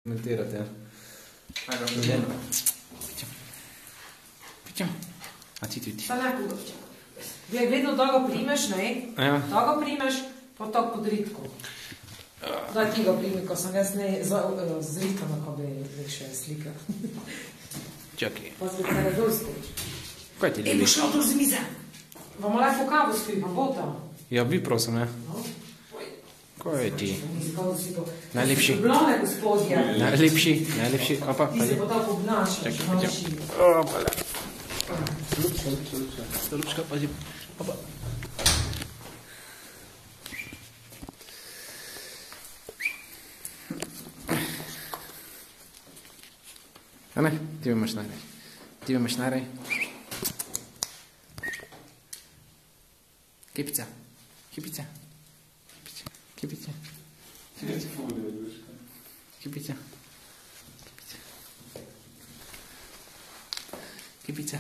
komentirati, ja. Ajde. Pićam. A ti ti. Pa neko, vedno da ga primeš, ne? Ja. Da ga primeš, pa tako pod ritko. Da ti ga primi, ko sem jaz ne zritana, ko bi še slika. Čakaj. Pa zbog tega dol skoči. Kaj ti Ej, ljubi? boš šel tu z mize. Bomo lahko kavo spili, pa bo tam. Ja, bi prosim, ne? No? Kaj ti? Najlepši. Najlepši. Blone, gospodje. Najlepši. Opa, Ti se pojdi. bo tako obnašal. Čakaj, pićam. Opala. Lupčka, pazi. Opa. A ne, ti imaš najrej. Ti imaš najrej. Kipica. Kipica. Kipica. Kipica. Kipica.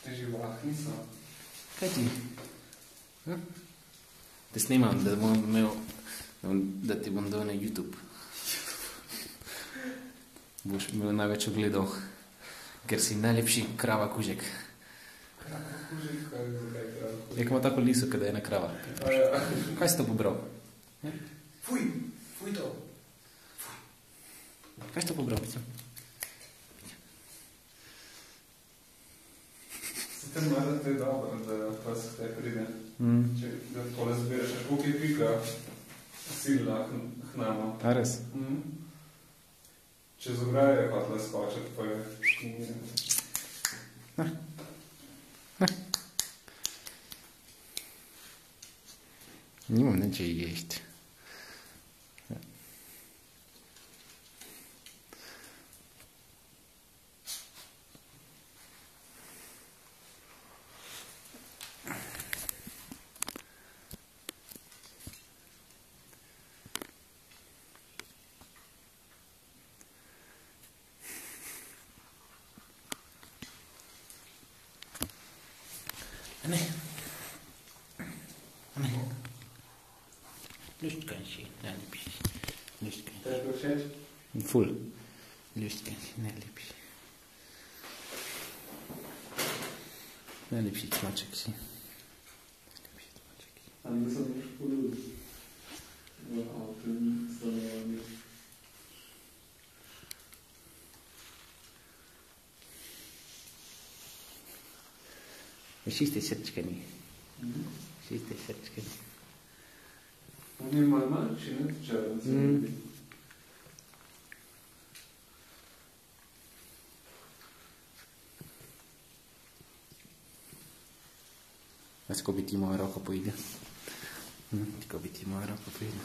Te živahni so. Kaj ti? Te snimam, da bom imel, da ti bom dal na YouTube. Boš imel največ ogledov, ker si najlepši krava kužek. Krava kužek, kaj je zakaj krava kužek? Jak ima tako liso, kada je ena krava. Ja. Kaj si to pobral? Fuj to. Kaj si to pobral, pico? Se te mada, to je dobro, da pa se te pride. Če da tole zbiraš, koliko je pika silna hnama. A res? Če z ograje je hotela skočiti, pa je štinjena. Nimam neče ješt. Ne. Ne. Ljuštkaj si, najlepši. Ljuštkaj Te je to všeč? si. Ful. Ljuštkaj si, najlepši. Najlepši cmaček si. Najlepši cmaček si. Ali da sem boš poljubil v avtu stanovanje? Vsi ste srčkani. Vsi ste srčkani. On je malo manjši, ne? Čeren se vidi. Veš, ko bi ti moja roka pojde. Ko bi ti moja roka pojde.